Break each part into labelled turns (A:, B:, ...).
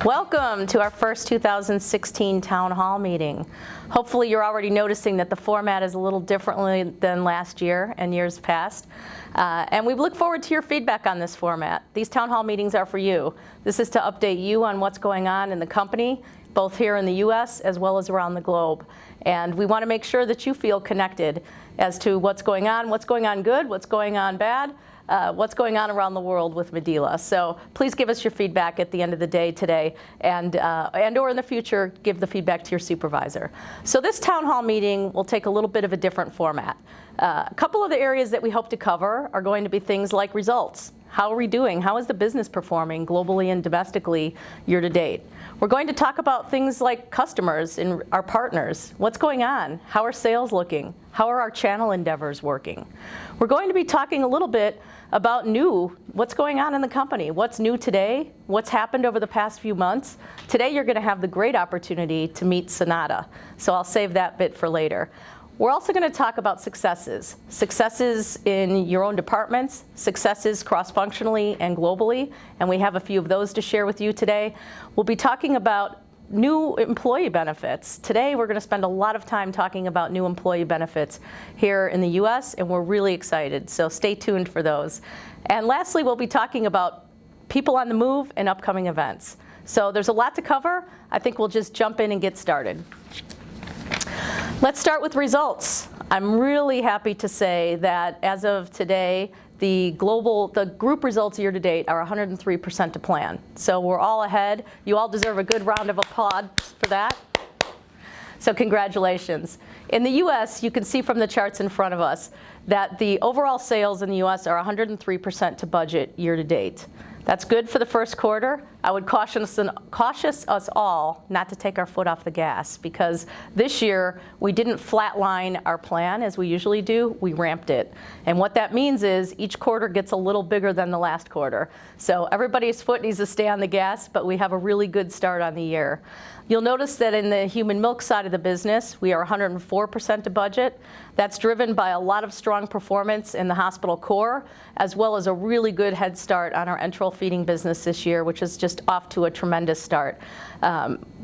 A: Welcome to our first 2016 Town Hall meeting. Hopefully you're already noticing that the format is a little differently than last year and years past. And we look forward to your feedback on this format. These Town Hall meetings are for you. This is to update you on what's going on in the company, both here in the US as well as around the globe. And we want to make sure that you feel connected as to what's going on good, what's going on bad, what's going on around the world with Medela. So please give us your feedback at the end of the day today, and or in the future, give the feedback to your supervisor. So this town hall meeting will take a little bit of a different format. A couple of the areas that we hope to cover are going to be things like results. How are we doing? How is the business performing globally and domestically year to date? We're going to talk about things like customers and our partners. What's going on? How are sales looking? How are our channel endeavors working? We're going to be talking a little bit about what's going on in the company. What's new today? What's happened over the past few months? Today you're going to have the great opportunity to meet Sonata. So I'll save that bit for later. We're also going to talk about successes. Successes in your own departments, successes cross-functionally and globally, and we have a few of those to share with you today. We'll be talking about new employee benefits. Today we're going to spend a lot of time talking about new employee benefits here in the US, and we're really excited, so stay tuned for those. And lastly, we'll be talking about people on the move and upcoming events. So there's a lot to cover. I think we'll just jump in and get started. Let's start with results. I'm really happy to say that as of today, the group results year to date are 103% to plan. So we're all ahead. You all deserve a good round of applause for that. So congratulations. In the US, you can see from the charts in front of us that the overall sales in the US are 103% to budget year to date. That's good for the first quarter. I would caution us all not to take our foot off the gas, because this year we didn't flatline our plan as we usually do, we ramped it. And what that means is each quarter gets a little bigger than the last quarter. So everybody's foot needs to stay on the gas, but we have a really good start on the year. You'll notice that in the human milk side of the business, we are 104% to budget. That's driven by a lot of strong performance in the hospital core, as well as a really good head start on our enteral feeding business this year, which is just off to a tremendous start.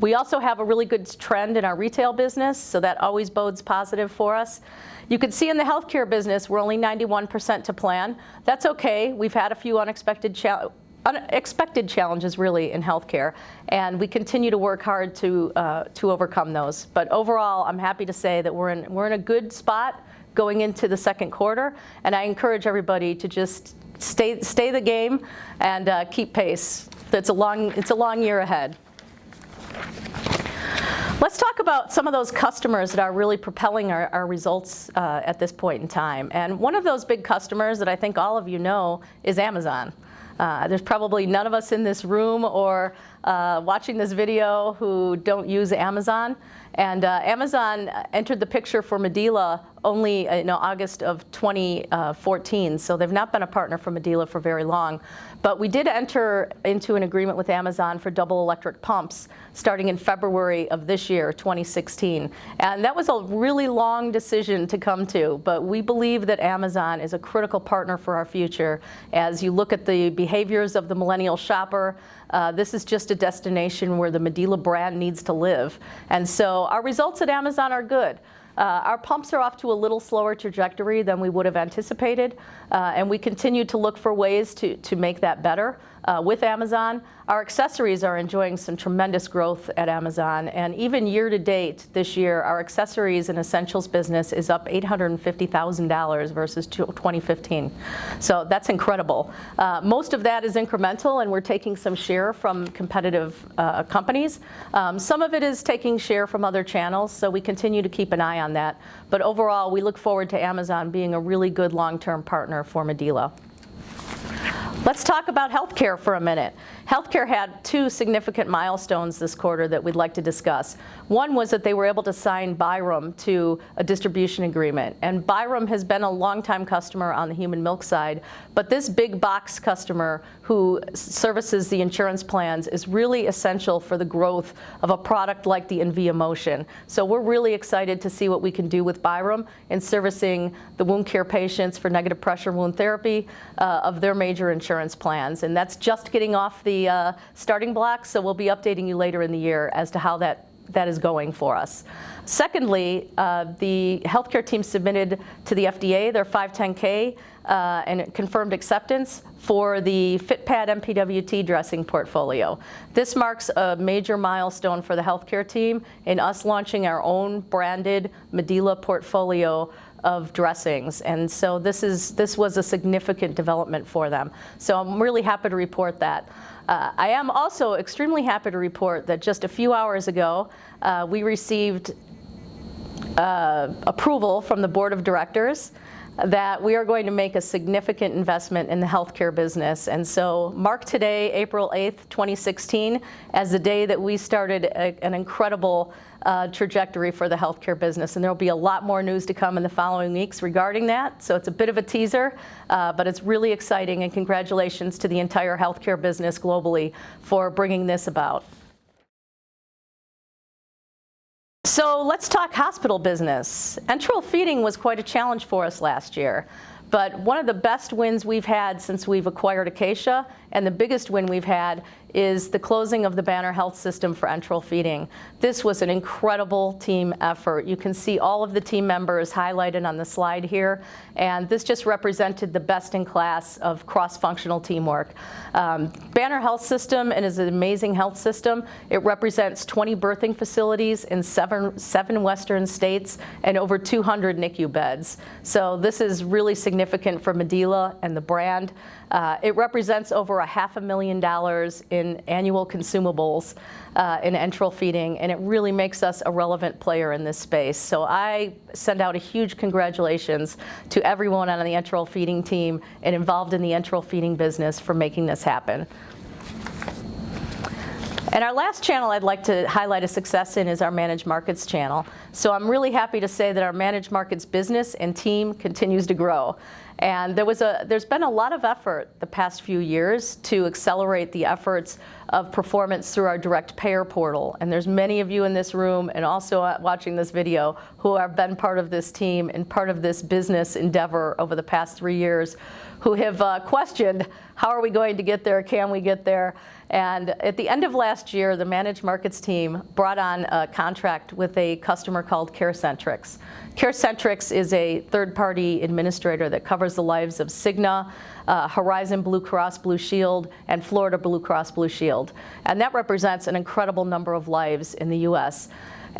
A: We also have a really good trend in our retail business, so that always bodes positive for us. You can see in the healthcare business, we're only 91% to plan. That's okay. We've had a few unexpected challenges really in healthcare, and we continue to work hard to overcome those. But overall, I'm happy to say that we're in a good spot going into the second quarter, and I encourage everybody to just stay the game and keep pace. It's a long year ahead. Let's talk about some of those customers that are really propelling our results at this point in time. And one of those big customers that I think all of you know is Amazon. There's probably none of us in this room or watching this video who don't use Amazon. And Amazon entered the picture for Medela only in August of 2014, so they've not been a partner for Medela for very long. But we did enter into an agreement with Amazon for double electric pumps starting in February of this year, 2016. And that was a really long decision to come to, but we believe that Amazon is a critical partner for our future. As you look at the behaviors of the millennial shopper, this is just a destination where the Medela brand needs to live. And so our results at Amazon are good. Our pumps are off to a little slower trajectory than we would have anticipated, and we continue to look for ways to make that better with Amazon. Our accessories are enjoying some tremendous growth at Amazon, and even year to date this year, our accessories and essentials business is up $850,000 versus 2015. So that's incredible. Most of that is incremental, and we're taking some share from competitive companies. Some of it is taking share from other channels, so we continue to keep an eye on that. But overall, we look forward to Amazon being a really good long-term partner for Medela. Let's talk about healthcare for a minute. Healthcare had two significant milestones this quarter that we'd like to discuss. One was that they were able to sign Byram to a distribution agreement. And Byram has been a longtime customer on the human milk side, but this big box customer who services the insurance plans is really essential for the growth of a product like the Envia Motion. So we're really excited to see what we can do with Byram in servicing the wound care patients for negative pressure wound therapy of their major insurance insurance plans, and that's just getting off the starting blocks, so we'll be updating you later in the year as to how that is going for us. Secondly, the healthcare team submitted to the FDA their 510K and confirmed acceptance for the FitPad MPWT dressing portfolio. This marks a major milestone for the healthcare team in us launching our own branded Medela portfolio of dressings, and so this was a significant development for them. So I'm really happy to report that. I am also extremely happy to report that just a few hours ago, we received approval from the board of directors that we are going to make a significant investment in the healthcare business. And so mark today, April 8th, 2016, as the day that we started an incredible trajectory for the healthcare business. And there will be a lot more news to come in the following weeks regarding that. So it's a bit of a teaser, but it's really exciting, and congratulations to the entire healthcare business globally for bringing this about. So let's talk hospital business. Enteral feeding was quite a challenge for us last year, but one of the best wins we've had since we've acquired Acacia, and the biggest win we've had, is the closing of the Banner Health System for enteral feeding. This was an incredible team effort. You can see all of the team members highlighted on the slide here, and this just represented the best in class of cross-functional teamwork. Banner Health System is an amazing health system. It represents 20 birthing facilities in seven western states and over 200 NICU beds. So this is really significant for Medela and the brand. It represents over $500,000 in annual consumables in enteral feeding, and it really makes us a relevant player in this space. So I send out a huge congratulations to everyone on the enteral feeding team and involved in the enteral feeding business for making this happen. And our last channel I'd like to highlight a success in is our Managed Markets channel. So I'm really happy to say that our Managed Markets business and team continues to grow. And there's been a lot of effort the past few years to accelerate the efforts of performance through our direct payer portal. And there's many of you in this room and also watching this video who have been part of this team and part of this business endeavor over the past 3 years, who have questioned, how are we going to get there? Can we get there? And at the end of last year, the Managed Markets team brought on a contract with a customer called CareCentrix. CareCentrix is a third-party administrator that covers the lives of Cigna, Horizon Blue Cross Blue Shield, and Florida Blue Cross Blue Shield. And that represents an incredible number of lives in the US.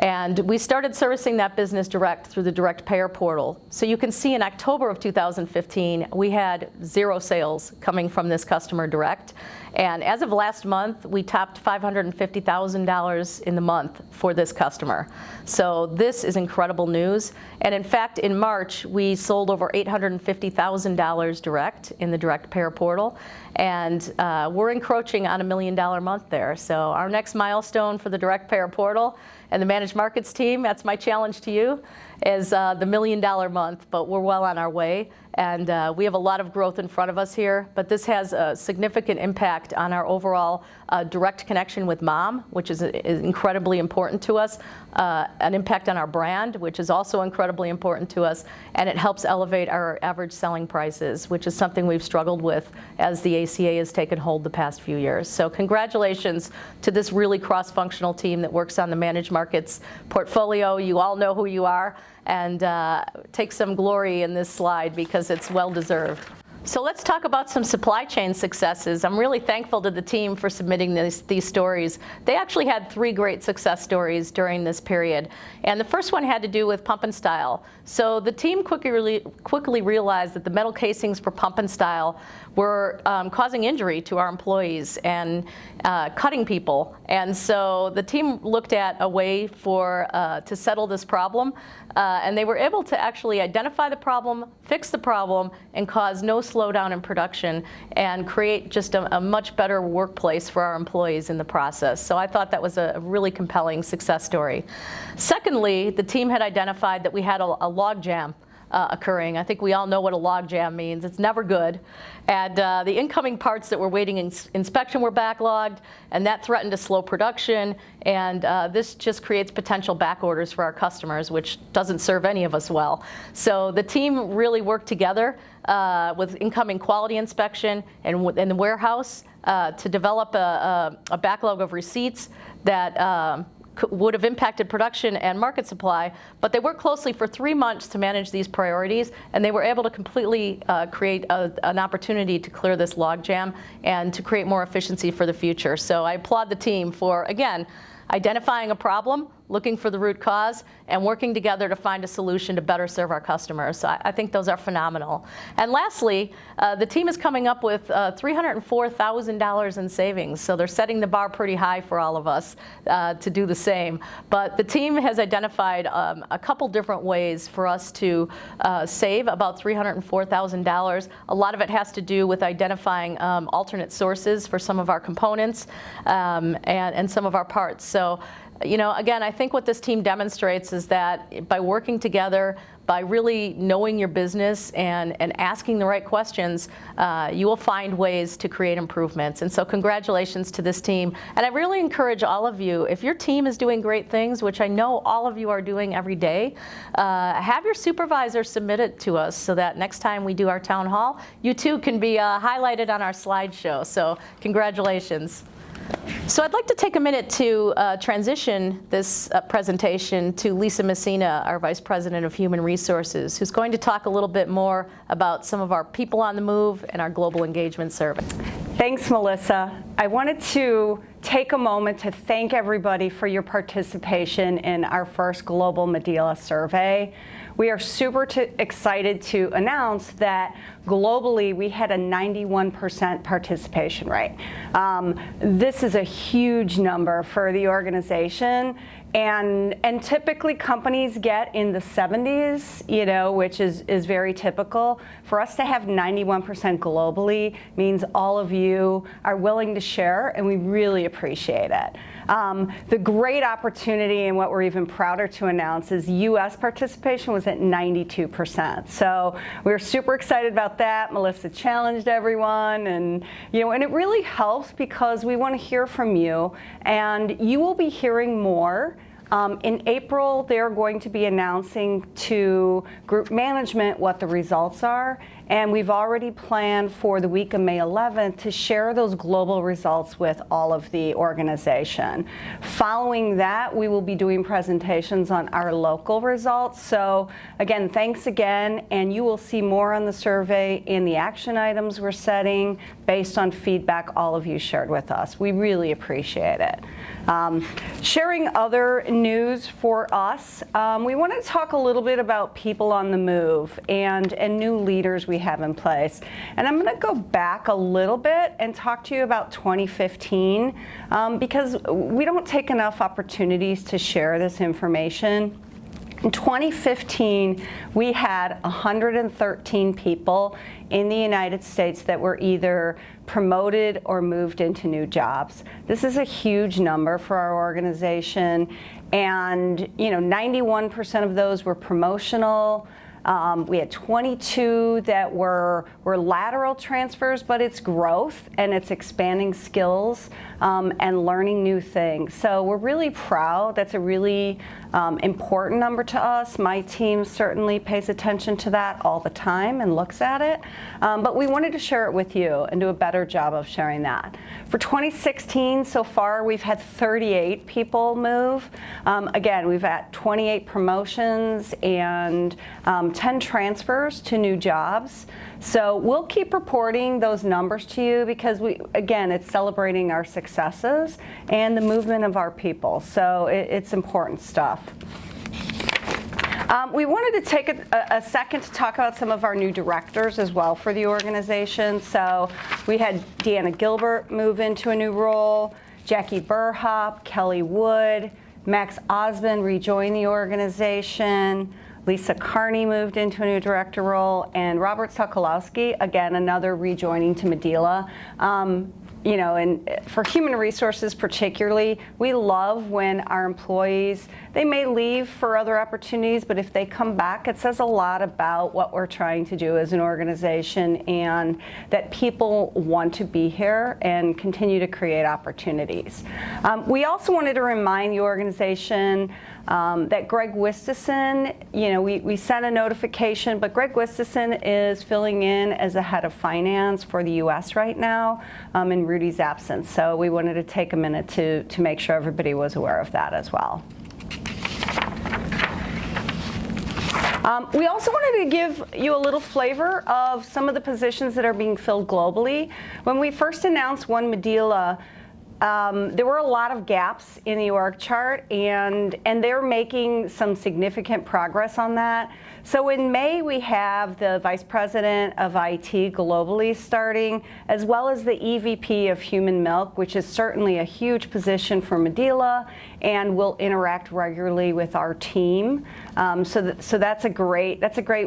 A: And we started servicing that business direct through the direct payer portal. So you can see in October of 2015, we had 0 sales coming from this customer direct. And as of last month, we topped $550,000 in the month for this customer. So this is incredible news. And in fact, in March, we sold over $850,000 direct in the direct payer portal. And we're encroaching on $1 million month there. So our next milestone for the direct payer portal and the Managed Markets team, that's my challenge to you, is the $1 million month, but we're well on our way. And we have a lot of growth in front of us here, but this has a significant impact on our overall direct connection with mom, which is incredibly important to us, an impact on our brand, which is also incredibly important to us, and it helps elevate our average selling prices, which is something we've struggled with as the ACA has taken hold the past few years. So congratulations to this really cross-functional team that works on the Managed Markets portfolio. You all know who you are, and take some glory in this slide because it's well-deserved. So let's talk about some supply chain successes. I'm really thankful to the team for submitting these stories. They actually had 3 great success stories during this period. And the first one had to do with pump and style. So the team quickly realized that the metal casings for pump and style were causing injury to our employees and cutting people. And so the team looked at a way to settle this problem. And they were able to actually identify the problem, fix the problem, and cause no slowdown in production and create just a much better workplace for our employees in the process. So I thought that was a really compelling success story. Secondly, the team had identified that we had a log jam occurring. I think we all know what a log jam means. It's never good. And the incoming parts that were waiting inspection were backlogged, and that threatened to slow production. And this just creates potential back orders for our customers, which doesn't serve any of us well. So the team really worked together with incoming quality inspection and in the warehouse to develop a backlog of receipts that would have impacted production and market supply, but they worked closely for 3 months to manage these priorities, and they were able to completely create an opportunity to clear this logjam and to create more efficiency for the future. So I applaud the team for, again, identifying a problem, looking for the root cause, and working together to find a solution to better serve our customers. So I think those are phenomenal. And lastly, the team is coming up with $304,000 in savings. So they're setting the bar pretty high for all of us to do the same. But the team has identified a couple different ways for us to save about $304,000. A lot of it has to do with identifying alternate sources for some of our components and some of our parts. So, you know, again, I think what this team demonstrates is that by working together, by really knowing your business and asking the right questions, you will find ways to create improvements. And so congratulations to this team. And I really encourage all of you, if your team is doing great things, which I know all of you are doing every day, have your supervisor submit it to us so that next time we do our town hall, you too can be highlighted on our slideshow. So congratulations. So I'd like to take a minute to transition this presentation to Lisa Messina, our Vice President of Human Resources, who's going to talk a little bit more about some of our people on the move and our global engagement survey.
B: Thanks, Melissa. I wanted to take a moment to thank everybody for your participation in our first Global Medela survey. We are super excited to announce that globally we had a 91% participation rate. This is a huge number for the organization, and typically companies get in the 70s, you know, which is very typical. For us to have 91% globally means all of you are willing to share, and we really appreciate it. The great opportunity, and what we're even prouder to announce, is U.S. participation was at 92%. So we're super excited about that. Melissa challenged everyone, and it really helps because we want to hear from you, and you will be hearing more. In April, they're going to be announcing to group management what the results are, and we've already planned for the week of May 11th to share those global results with all of the organization. Following that, we will be doing presentations on our local results. So again, thanks again, and you will see more on the survey in the action items we're setting based on feedback all of you shared with us. We really appreciate it. Sharing other news for us, we want to talk a little bit about people on the move and new leaders we have in place. And I'm going to go back a little bit and talk to you about 2015 because we don't take enough opportunities to share this information. In 2015, we had 113 people in the United States that were either promoted or moved into new jobs. This is a huge number for our organization, and 91% of those were promotional. We had 22 that were lateral transfers, but it's growth and it's expanding skills and learning new things. So we're really proud. That's a really important number to us. My team certainly pays attention to that all the time and looks at it. But we wanted to share it with you and do a better job of sharing that. For 2016, so far, we've had 38 people move. Again, we've had 28 promotions and 10 transfers to new jobs. So we'll keep reporting those numbers to you because again, it's celebrating our successes and the movement of our people. So it's important stuff. We wanted to take a second to talk about some of our new directors as well for the organization. So we had Deanna Gilbert move into a new role, Jackie Burhop, Kelly Wood, Max Osmond rejoined the organization, Lisa Carney moved into a new director role, and Robert Sokolowski, again, another rejoining to Medela. And for human resources particularly, we love when our employees, they may leave for other opportunities, but if they come back, it says a lot about what we're trying to do as an organization and that people want to be here and continue to create opportunities. We also wanted to remind the organization that Greg Wistison, we sent a notification, but Greg Wistison is filling in as the head of finance for the U.S. right now in Rudy's absence. So we wanted to take a minute to make sure everybody was aware of that as well. We also wanted to give you a little flavor of some of the positions that are being filled globally. When we first announced One Medela, there were a lot of gaps in the org chart, and they're making some significant progress on that. So in May, we have the Vice President of IT globally starting, as well as the EVP of Human Milk, which is certainly a huge position for Medela and will interact regularly with our team. So that's a great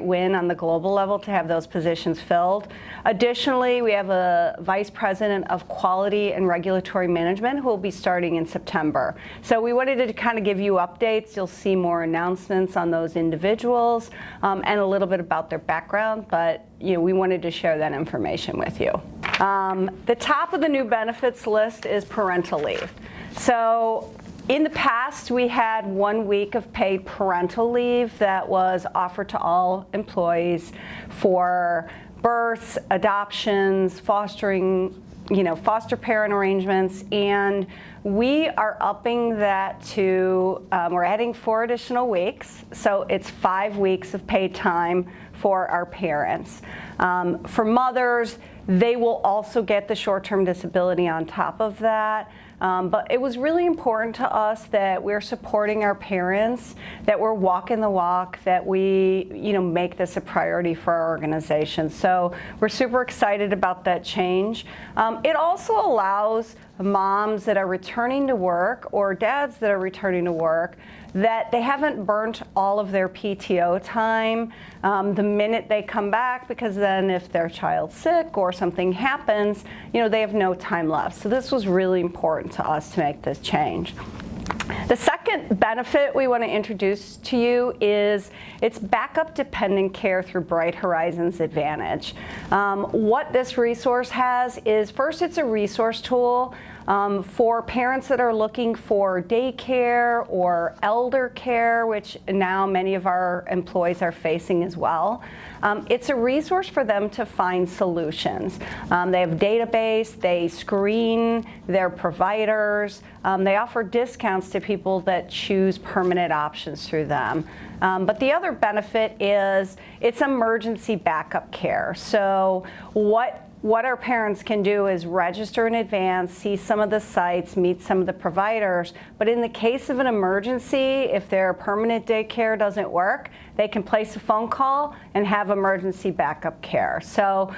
B: win on the global level to have those positions filled. Additionally, we have a Vice President of Quality and Regulatory Management who will be starting in September. So we wanted to kind of give you updates. You'll see more announcements on those individuals and a little bit about their background, but we wanted to share that information with you. The top of the new benefits list is parental leave. So in the past, we had 1 week of paid parental leave that was offered to all employees for births, adoptions, fostering, foster parent arrangements, and we are upping that to, we're adding 4 additional weeks, so it's 5 weeks of paid time for our parents. For mothers, they will also get the short-term disability on top of that. But it was really important to us that we're supporting our parents, that we're walking the walk, that we make this a priority for our organization. So we're super excited about that change. It also allows moms that are returning to work or dads that are returning to work that they haven't burnt all of their PTO time the minute they come back, because then if their child's sick or something happens, they have no time left. So this was really important to us to make this change. The second benefit we want to introduce to you is it's backup dependent care through Bright Horizons Advantage. What this resource has is, first, it's a resource tool for parents that are looking for daycare or elder care, which now many of our employees are facing as well. It's a resource for them to find solutions. They have a database, they screen their providers, they offer discounts to people that choose permanent options through them. But the other benefit is it's emergency backup care. So what our parents can do is register in advance, see some of the sites, meet some of the providers, but in the case of an emergency, if their permanent daycare doesn't work, they can place a phone call and have emergency backup care. So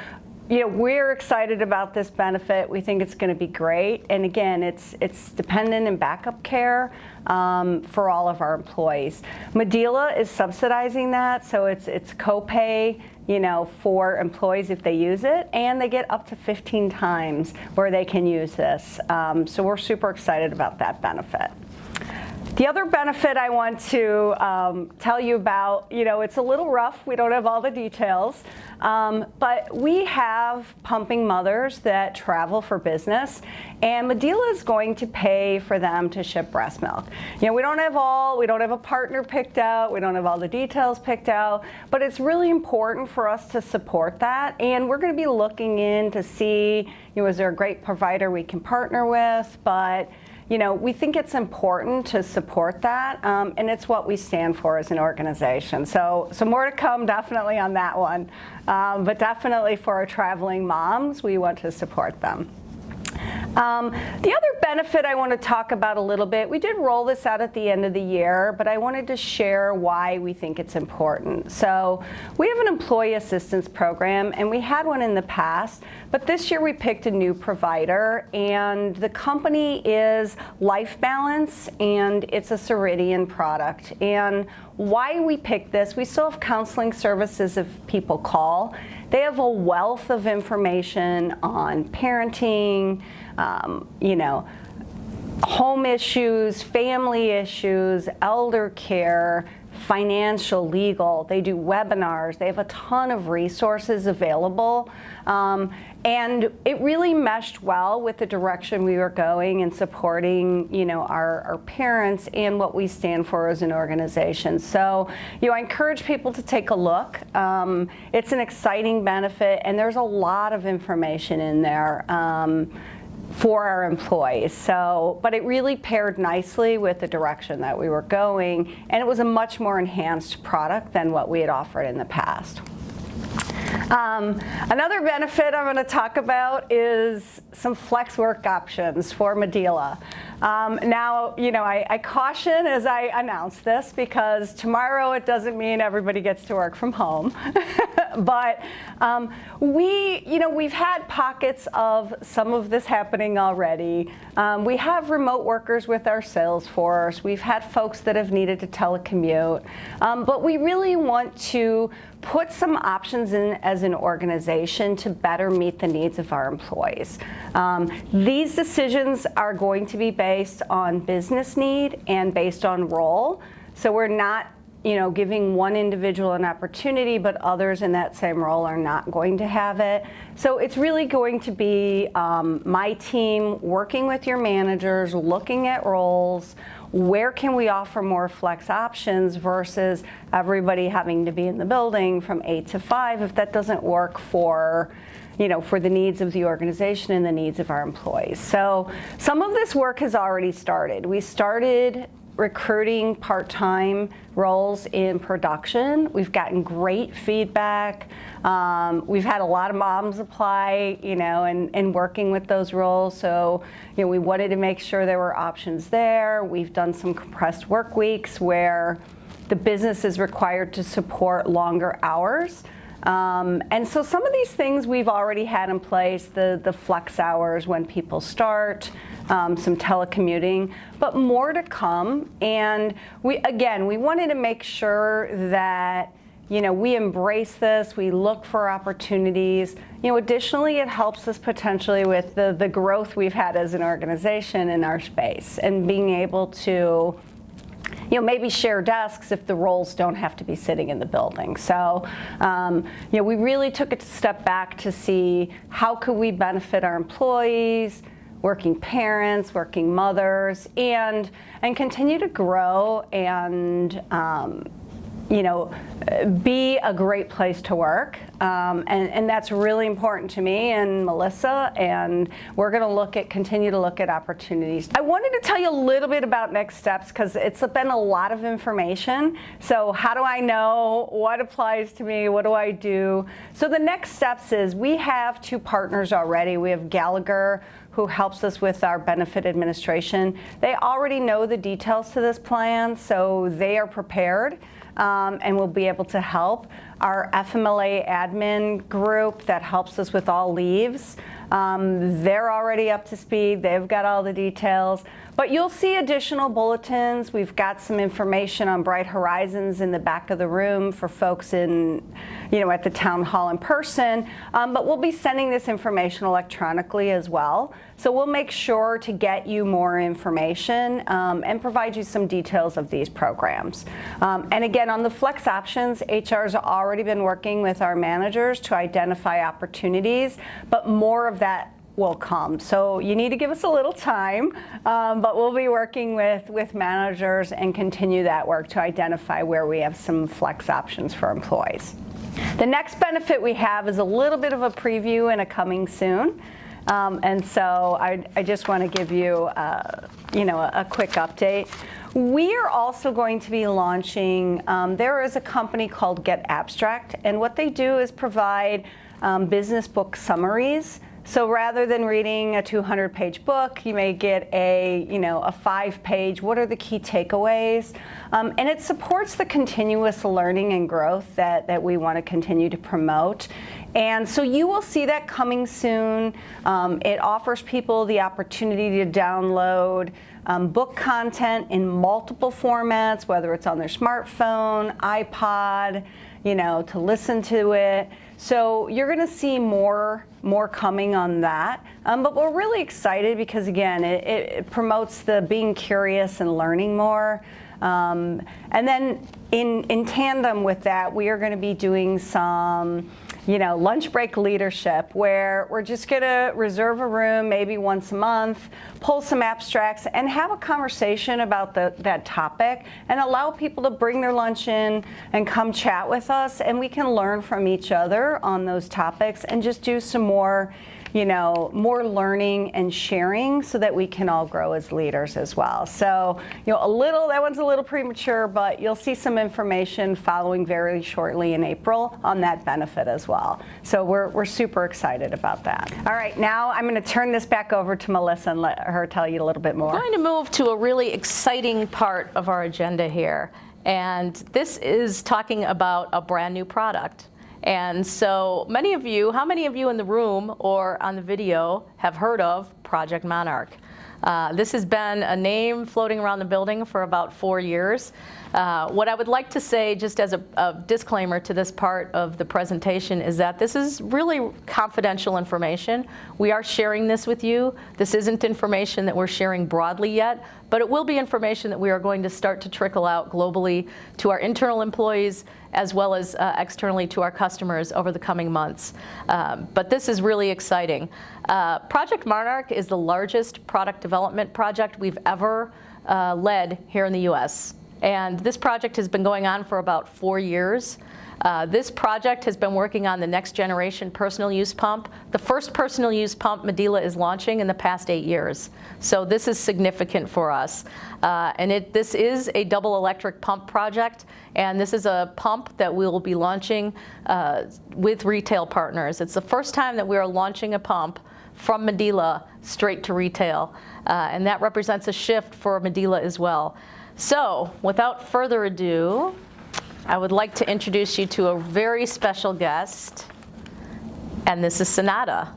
B: we're excited about this benefit. We think it's going to be great. And again, it's dependent in backup care for all of our employees. Medela is subsidizing that, so it's copay for employees if they use it, and they get up to 15 times where they can use this. So we're super excited about that benefit. The other benefit I want to tell you about, it's a little rough. We don't have all the details, but we have pumping mothers that travel for business, and Medela is going to pay for them to ship breast milk. We don't have a partner picked out, we don't have all the details picked out, but it's really important for us to support that, and we're going to be looking in to see, is there a great provider we can partner with, but we think it's important to support that, and it's what we stand for as an organization. So more to come definitely on that one, but definitely for our traveling moms, we want to support them. The other benefit I want to talk about a little bit, we did roll this out at the end of the year, but I wanted to share why we think it's important. So we have an employee assistance program, and we had one in the past, but this year we picked a new provider, and the company is Life Balance, and it's a Ceridian product. And why we picked this, we still have counseling services if people call. They have a wealth of information on parenting, home issues, family issues, elder care. financial, legal. They do webinars. They have a ton of resources available. And it really meshed well with the direction we were going and supporting, our parents and what we stand for as an organization. So, I encourage people to take a look. It's an exciting benefit, and there's a lot of information in there for our employees. So, but it really paired nicely with the direction that we were going, and it was a much more enhanced product than what we had offered in the past. Another benefit I'm going to talk about is some flex work options for Medela. Now, I caution as I announce this, because tomorrow it doesn't mean everybody gets to work from home. But we've had pockets of some of this happening already. We have remote workers with our sales force. We've had folks that have needed to telecommute. But we really want to put some options in as an organization to better meet the needs of our employees. These decisions are going to be based on business need and based on role. So we're not giving one individual an opportunity, but others in that same role are not going to have it. So it's really going to be my team working with your managers, looking at roles. Where can we offer more flex options versus everybody having to be in the building from 8 to 5 if that doesn't work for the needs of the organization and the needs of our employees. So some of this work has already started. We started recruiting part-time roles in production. We've gotten great feedback. We've had a lot of moms apply, and working with those roles. So, we wanted to make sure there were options there. We've done some compressed work weeks where the business is required to support longer hours. And so some of these things we've already had in place, the flex hours when people start, some telecommuting, but more to come. And we wanted to make sure that we embrace this, we look for opportunities. Additionally, it helps us potentially with the growth we've had as an organization in our space and being able to maybe share desks if the roles don't have to be sitting in the building. So, we really took a step back to see how could we benefit our employees, working parents, working mothers, and continue to grow and be a great place to work. And that's really important to me and Melissa, and we're going to continue to look at opportunities. I wanted to tell you a little bit about next steps because it's been a lot of information. So how do I know what applies to me? What do I do? So the next steps is we have 2 partners already. We have Gallagher, who helps us with our benefit administration. They already know the details to this plan, so they are prepared. And we'll be able to help. Our FMLA admin group that helps us with all leaves, they're already up to speed. They've got all the details. But you'll see additional bulletins. We've got some information on Bright Horizons in the back of the room for folks at the town hall in person. But we'll be sending this information electronically as well. So we'll make sure to get you more information and provide you some details of these programs. And again, on the flex options, HR's already been working with our managers to identify opportunities, but more of that will come. So you need to give us a little time, but we'll be working with managers and continue that work to identify where we have some flex options for employees. The next benefit we have is a little bit of a preview and a coming soon. And so I just want to give you, a quick update. We are also going to be launching, there is a company called Get Abstract, and what they do is provide business book summaries. So rather than reading a 200-page book, you may get a 5-page, what are the key takeaways? And it supports the continuous learning and growth that we want to continue to promote. And so you will see that coming soon. It offers people the opportunity to download book content in multiple formats, whether it's on their smartphone, iPod, to listen to it. So you're going to see more coming on that. But we're really excited because, again, it promotes the being curious and learning more. And then in tandem with that, we are going to be doing some lunch break leadership, where we're just going to reserve a room maybe once a month, pull some abstracts, and have a conversation about that topic, and allow people to bring their lunch in and come chat with us, and we can learn from each other on those topics and just do some more more learning and sharing so that we can all grow as leaders as well. So, that one's a little premature, but you'll see some information following very shortly in April on that benefit as well. So we're super excited about that. All right, now I'm going to turn this back over to Melissa and let her tell you a little bit more.
A: We're going to move to a really exciting part of our agenda here. And this is talking about a brand new product. And so how many of you in the room or on the video have heard of Project Monarch? This has been a name floating around the building for about 4 years. What I would like to say, just as a disclaimer to this part of the presentation, is that this is really confidential information. We are sharing this with you. This isn't information that we're sharing broadly yet, but it will be information that we are going to start to trickle out globally to our internal employees, as well as externally to our customers over the coming months. But this is really exciting. Project Monarch is the largest product development project we've ever led here in the US. And this project has been going on for about 4 years. This project has been working on the next generation personal use pump. The first personal use pump Medela is launching in the past 8 years. So this is significant for us. This is a double electric pump project, and this is a pump that we will be launching with retail partners. It's the first time that we are launching a pump from Medela straight to retail, and that represents a shift for Medela as well. So without further ado, I would like to introduce you to a very special guest, and this is Sonata.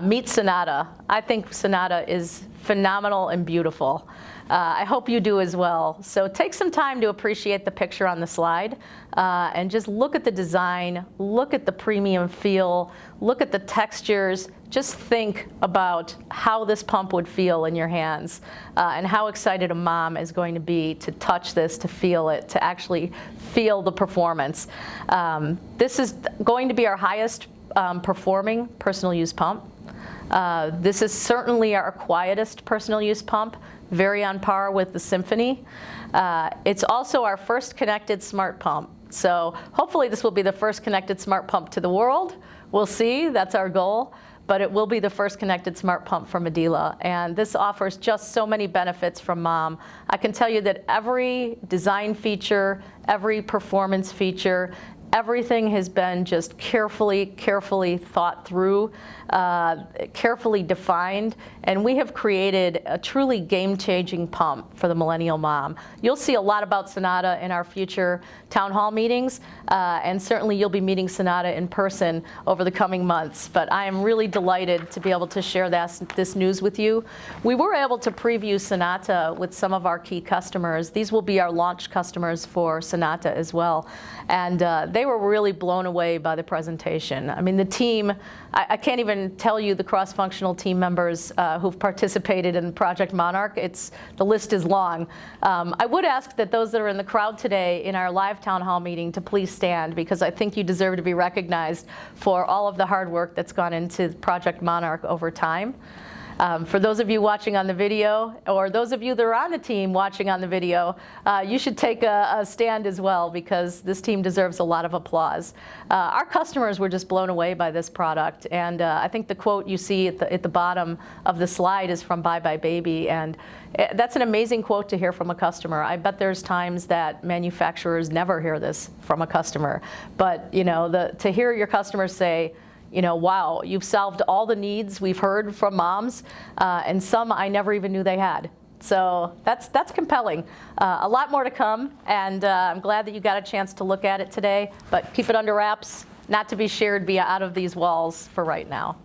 A: Meet Sonata. I think Sonata is phenomenal and beautiful. I hope you do as well. So take some time to appreciate the picture on the slide, and just look at the design, look at the premium feel, look at the textures. Just think about how this pump would feel in your hands, and how excited a mom is going to be to touch this, to feel it, to actually feel the performance. This is going to be our highest performing personal use pump. This is certainly our quietest personal use pump, very on par with the Symphony. It's also our first connected smart pump. So hopefully this will be the first connected smart pump to the world. We'll see, that's our goal. But it will be the first connected smart pump from Medela. And this offers just so many benefits from mom. I can tell you that every design feature, every performance feature, everything has been just carefully thought through, carefully defined, and we have created a truly game-changing pump for the millennial mom. You'll see a lot about Sonata in our future town hall meetings, and certainly you'll be meeting Sonata in person over the coming months. But I am really delighted to be able to share this news with you. We were able to preview Sonata with some of our key customers. These will be our launch customers for Sonata as well. And they were really blown away by the presentation. I mean, the team, I can't even tell you the cross-functional team members who've participated in Project Monarch. The list is long. I would ask that those that are in the crowd today in our live town hall meeting to please stand, because I think you deserve to be recognized for all of the hard work that's gone into Project Monarch over time. For those of you watching on the video, or those of you that are on the team watching on the video, you should take a stand as well, because this team deserves a lot of applause. Our customers were just blown away by this product, and I think the quote you see at the bottom of the slide is from Bye Bye Baby, and that's an amazing quote to hear from a customer. I bet there's times that manufacturers never hear this from a customer, but to hear your customers say, wow, you've solved all the needs we've heard from moms, and some I never even knew they had. So that's compelling. A lot more to come, and I'm glad that you got a chance to look at it today, but keep it under wraps, not to be shared via out of these walls for right now.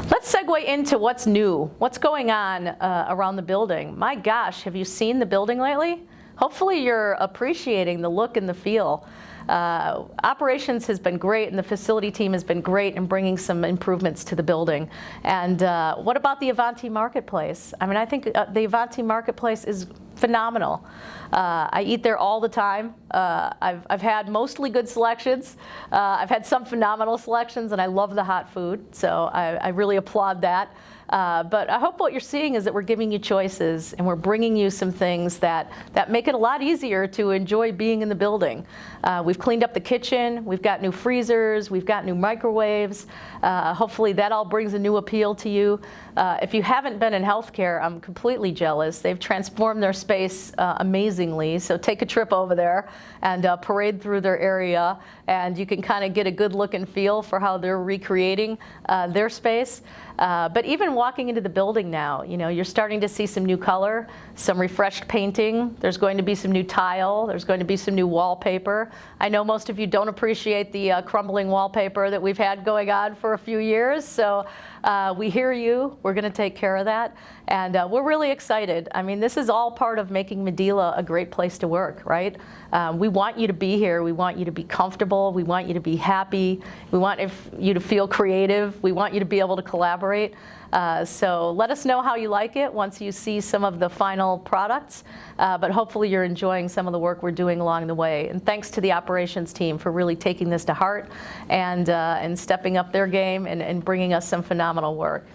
A: Let's segue into what's new, what's going on around the building. My gosh, have you seen the building lately? Hopefully you're appreciating the look and the feel. Operations has been great, and the facility team has been great in bringing some improvements to the building. And what about the Avanti Marketplace? I mean, I think the Avanti Marketplace is phenomenal. I eat there all the time. I've had mostly good selections. I've had some phenomenal selections, and I love the hot food, so I really applaud that. But I hope what you're seeing is that we're giving you choices, and we're bringing you some things that make it a lot easier to enjoy being in the building. We've cleaned up the kitchen. We've got new freezers. We've got new microwaves. Hopefully that all brings a new appeal to you. If you haven't been in healthcare, I'm completely jealous. They've transformed their space amazingly. So take a trip over there and parade through their area, and you can kind of get a good look and feel for how they're recreating their space. But even walking into the building now, you're starting to see some new color, some refreshed painting. There's going to be some new tile. There's going to be some new wallpaper. I know most of you don't appreciate the crumbling wallpaper that we've had going on for a few years. So we hear you. We're going to take care of that. And we're really excited. I mean, this is all part of making Medela a great place to work, right? We want you to be here. We want you to be comfortable. We want you to be happy. We want you to feel creative. We want you to be able to collaborate. So let us know how you like it once you see some of the final products. But hopefully you're enjoying some of the work we're doing along the way. And thanks to the operations team for really taking this to heart and stepping up their game and bringing us some phenomenal work.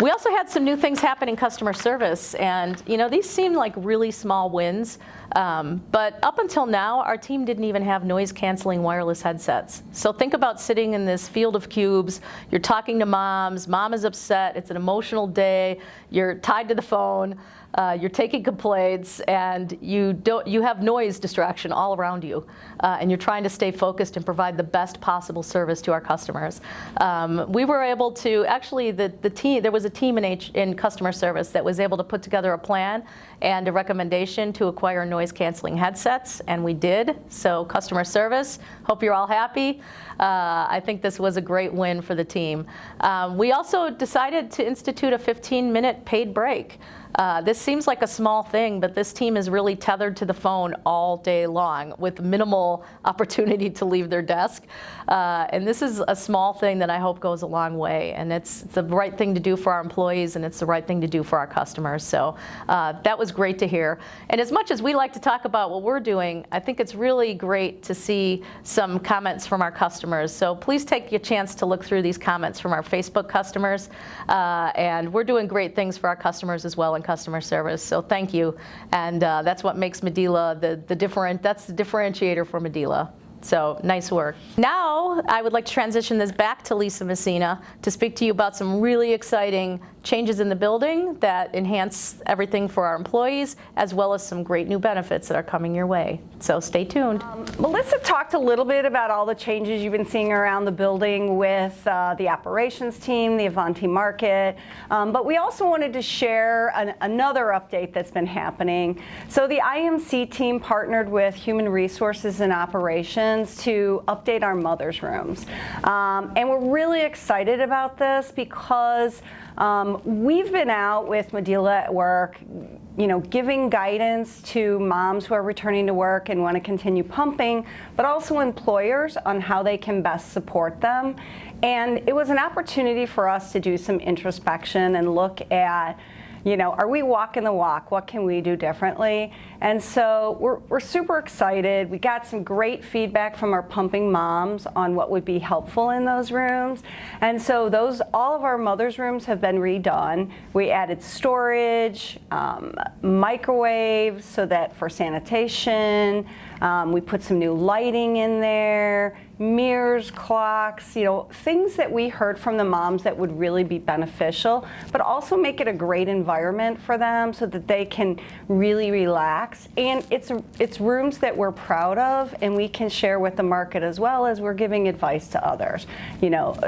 A: We also had some new things happen in customer service, and these seem like really small wins, but up until now, our team didn't even have noise-canceling wireless headsets. So think about sitting in this field of cubes, you're talking to moms, mom is upset, it's an emotional day, you're tied to the phone, you're taking complaints, and you have noise distraction all around you, and you're trying to stay focused and provide the best possible service to our customers. We were able to actually there was a team in customer service that was able to put together a plan and a recommendation to acquire noise canceling headsets, and we did. So customer service, hope you're all happy. I think this was a great win for the team. We also decided to institute a 15-minute paid break. This seems like a small thing, but this team is really tethered to the phone all day long with minimal opportunity to leave their desk. And this is a small thing that I hope goes a long way. And it's the right thing to do for our employees, and it's the right thing to do for our customers. So that was great to hear. And as much as we like to talk about what we're doing, I think it's really great to see some comments from our customers. So please take a chance to look through these comments from our Facebook customers. And we're doing great things for our customers as well in customer service. So thank you. And that's what makes Medela that's the differentiator for Medela. So nice work. Now I would like to transition this back to Lisa Messina to speak to you about some really exciting changes in the building that enhance everything for our employees, as well as some great new benefits that are coming your way. So stay tuned.
B: Melissa talked a little bit about all the changes you've been seeing around the building with the operations team, the Avanti Market, but we also wanted to share another update that's been happening. So the IMC team partnered with Human Resources and Operations to update our mothers' rooms. And we're really excited about this because we've been out with Medela at Work, giving guidance to moms who are returning to work and want to continue pumping, but also employers on how they can best support them. And it was an opportunity for us to do some introspection and look at, are we walking the walk? What can we do differently? And so we're super excited. We got some great feedback from our pumping moms on what would be helpful in those rooms. And so all of our mothers' rooms have been redone. We added storage, microwaves so that for sanitation. We put some new lighting in there, mirrors, clocks, things that we heard from the moms that would really be beneficial, but also make it a great environment for them so that they can really relax. And it's rooms that we're proud of and we can share with the market as well as we're giving advice to others.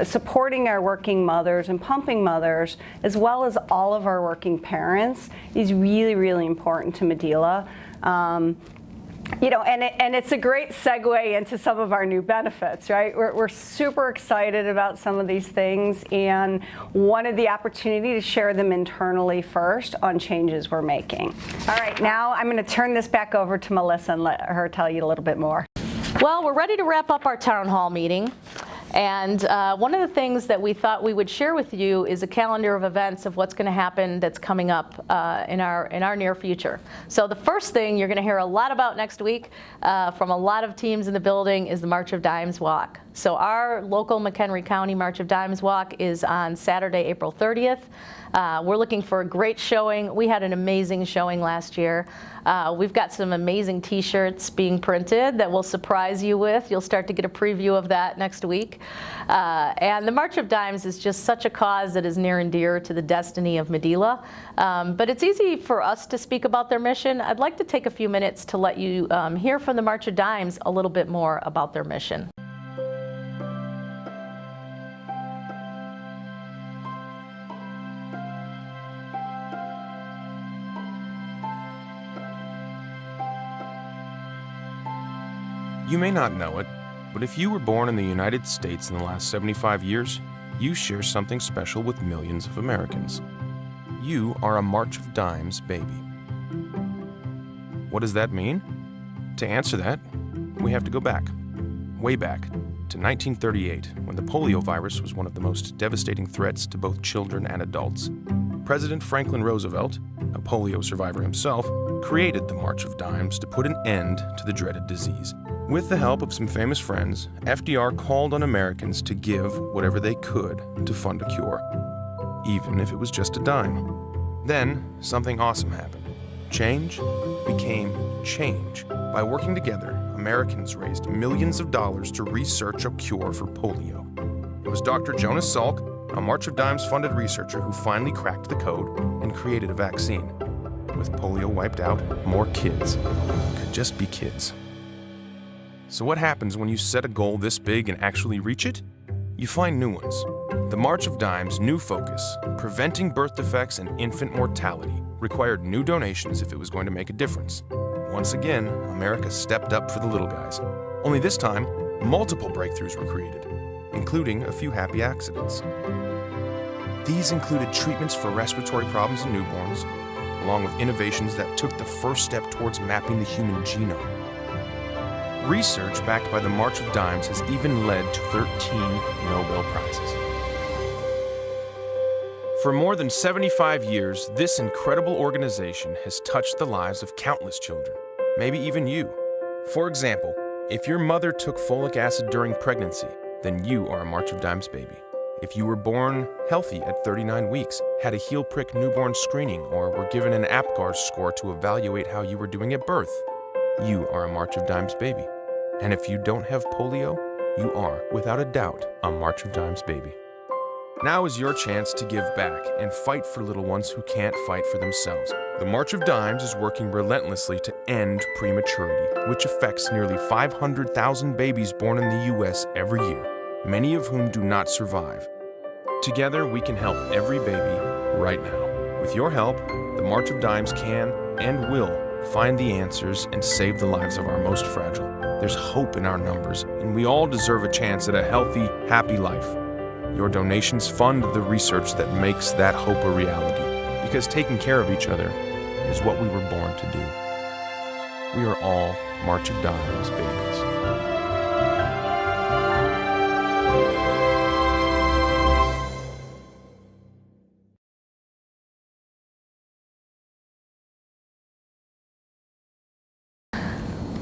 B: Supporting our working mothers and pumping mothers, as well as all of our working parents, is really, really important to Medela. And it's a great segue into some of our new benefits, right? We're super excited about some of these things and wanted the opportunity to share them internally first on changes we're making. All right, now I'm going to turn this back over to Melissa and let her tell you a little bit more.
A: Well, we're ready to wrap up our town hall meeting. And one of the things that we thought we would share with you is a calendar of events of what's going to happen that's coming up in our near future. So the first thing you're going to hear a lot about next week from a lot of teams in the building is the March of Dimes Walk. So our local McHenry County March of Dimes Walk is on Saturday, April 30th. We're looking for a great showing. We had an amazing showing last year. We've got some amazing t-shirts being printed that we'll surprise you with. You'll start to get a preview of that next week. And the March of Dimes is just such a cause that is near and dear to the destiny of Medela. But it's easy for us to speak about their mission. I'd like to take a few minutes to let you hear from the March of Dimes a little bit more about their mission.
C: You may not know it, but if you were born in the United States in the last 75 years, you share something special with millions of Americans. You are a March of Dimes baby. What does that mean? To answer that, we have to go back, way back, to 1938, when the polio virus was one of the most devastating threats to both children and adults. President Franklin Roosevelt, a polio survivor himself, created the March of Dimes to put an end to the dreaded disease. With the help of some famous friends, FDR called on Americans to give whatever they could to fund a cure, even if it was just a dime. Then, something awesome happened. Change became change. By working together, Americans raised millions of dollars to research a cure for polio. It was Dr. Jonas Salk, a March of Dimes funded researcher, who finally cracked the code and created a vaccine. With polio wiped out, more kids could just be kids. So what happens when you set a goal this big and actually reach it? You find new ones. The March of Dimes' new focus, preventing birth defects and infant mortality, required new donations if it was going to make a difference. Once again, America stepped up for the little guys. Only this time, multiple breakthroughs were created, including a few happy accidents. These included treatments for respiratory problems in newborns, along with innovations that took the first step towards mapping the human genome. Research backed by the March of Dimes has even led to 13 Nobel Prizes. For more than 75 years, this incredible organization has touched the lives of countless children, maybe even you. For example, if your mother took folic acid during pregnancy, then you are a March of Dimes baby. If you were born healthy at 39 weeks, had a heel prick newborn screening, or were given an APGAR score to evaluate how you were doing at birth, you are a March of Dimes baby. And if you don't have polio, you are, without a doubt, a March of Dimes baby. Now is your chance to give back and fight for little ones who can't fight for themselves. The March of Dimes is working relentlessly to end prematurity, which affects nearly 500,000 babies born in the U.S. every year, many of whom do not survive. Together, we can help every baby right now. With your help, the March of Dimes can and will find the answers and save the lives of our most fragile. There's hope in our numbers, and we all deserve a chance at a healthy, happy life. Your donations fund the research that makes that hope a reality, because taking care of each other is what we were born to do. We are all March of Dimes babies.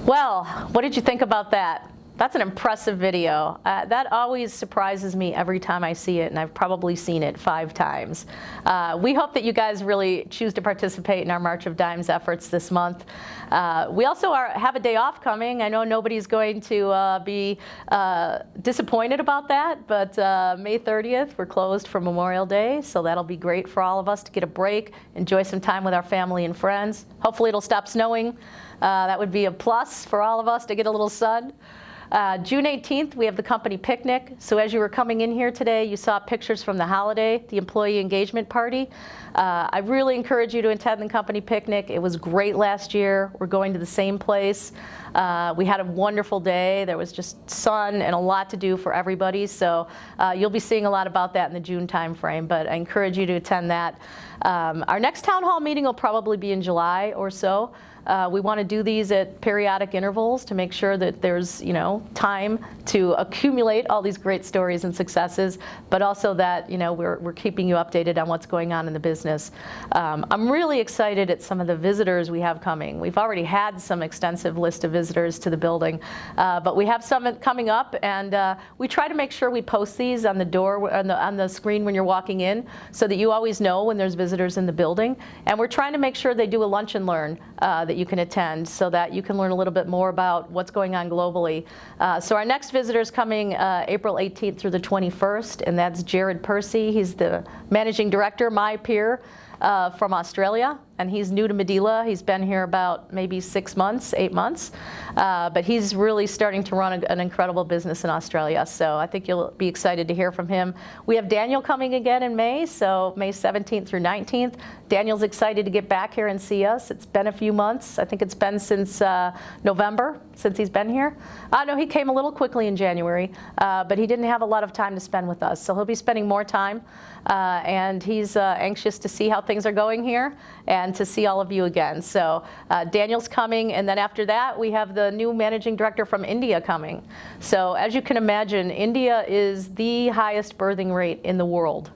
A: Well, what did you think about that? That's an impressive video. That always surprises me every time I see it, and I've probably seen it 5 times. We hope that you guys really choose to participate in our March of Dimes efforts this month. We also have a day off coming. I know nobody's going to be disappointed about that, but May 30th, we're closed for Memorial Day, so that'll be great for all of us to get a break, enjoy some time with our family and friends. Hopefully it'll stop snowing. That would be a plus for all of us to get a little sun. June 18th, we have the company picnic. So as you were coming in here today, you saw pictures from the holiday, the employee engagement party. I really encourage you to attend the company picnic. It was great last year. We're going to the same place. We had a wonderful day. There was just sun and a lot to do for everybody. So you'll be seeing a lot about that in the June timeframe, but I encourage you to attend that. Our next town hall meeting will probably be in July or so. We want to do these at periodic intervals to make sure that there's, time to accumulate all these great stories and successes, but also that, we're keeping you updated on what's going on in the business. I'm really excited at some of the visitors we have coming. We've already had some extensive list of visitors to the building, but we have some coming up, and we try to make sure we post these on the door, on the screen when you're walking in, so that you always know when there's visitors in the building. And we're trying to make sure they do a lunch and learn that you can attend, so that you can learn a little bit more about what's going on globally. So our next visitor is coming April 18th through the 21st, and that's Jared Percy. He's the managing director, my peer, from Australia, and he's new to Medela. He's been here about maybe 6 months, 8 months, but he's really starting to run an incredible business in Australia, so I think you'll be excited to hear from him. We have Daniel coming again in May, so May 17th through 19th. Daniel's excited to get back here and see us. It's been a few months. I think it's been since November since he's been here. No, he came a little quickly in January, but he didn't have a lot of time to spend with us, so he'll be spending more time, and he's anxious to see how things are going here and to see all of you again. So Daniel's coming, and then after that we have the new managing director from India coming. So as you can imagine, India is the highest birthing rate in the world.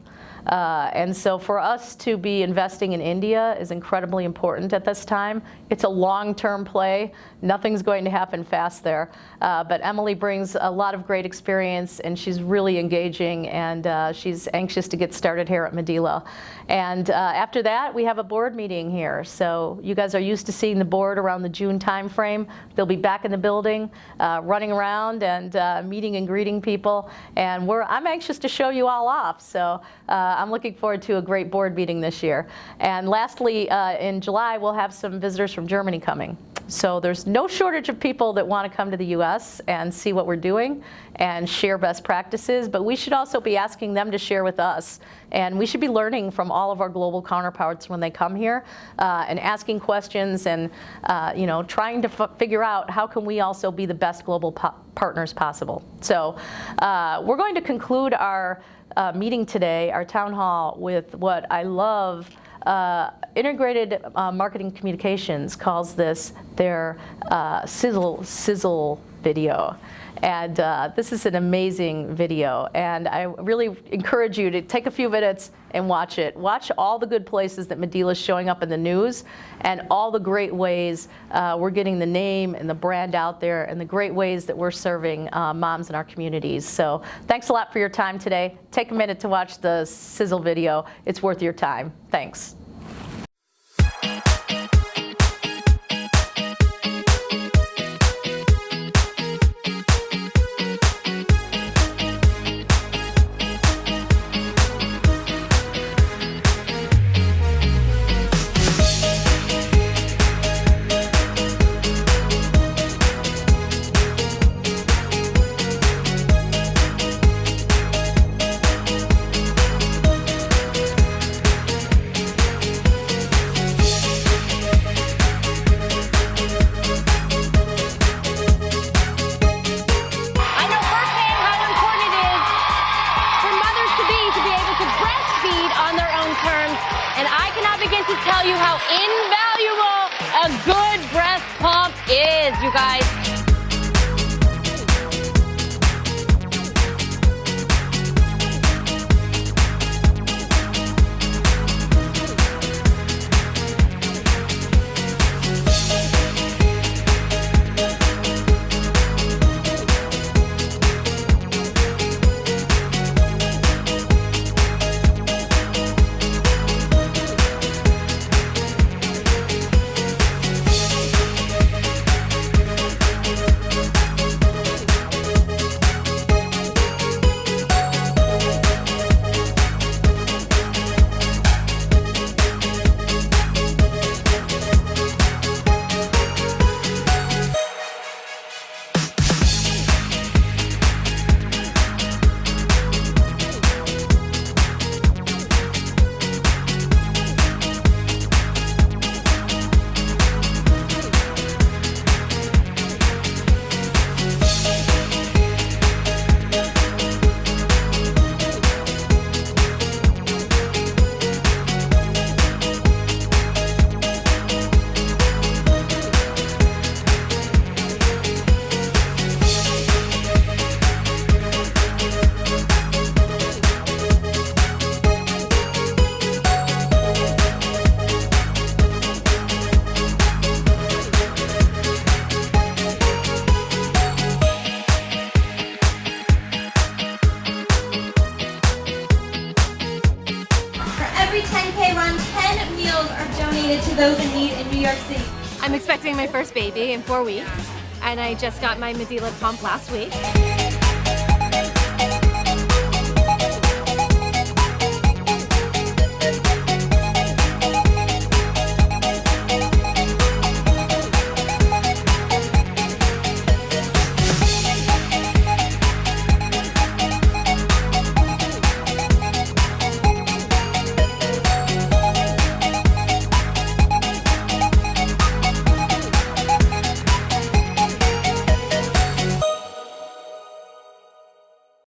A: And so for us to be investing in India is incredibly important at this time. It's a long-term play. Nothing's going to happen fast there. But Emily brings a lot of great experience, and she's really engaging, and she's anxious to get started here at Medela. And after that, we have a board meeting here. So you guys are used to seeing the board around the June timeframe. They'll be back in the building, running around and meeting and greeting people. And I'm anxious to show you all off. So I'm looking forward to a great board meeting this year. And lastly, in July, we'll have some visitors from Germany coming. So there's no shortage of people that want to come to the U.S. and see what we're doing and share best practices, but we should also be asking them to share with us. And we should be learning from all of our global counterparts when they come here, and asking questions and trying to figure out how can we also be the best global partners possible. So we're going to conclude our meeting today, our town hall, with what I love. Integrated Marketing Communications calls this their sizzle video. And this is an amazing video, and I really encourage you to take a few minutes and watch it. Watch all the good places that Medela is showing up in the news, and all the great ways we're getting the name and the brand out there, and the great ways that we're serving moms in our communities. So thanks a lot for your time today. Take a minute to watch the sizzle video. It's worth your time. Thanks.
D: Tell you how invaluable a good breast pump is, you guys.
E: needed to those in need in New York City.
F: I'm expecting my first baby in 4 weeks, and I just got my Medela pump last week.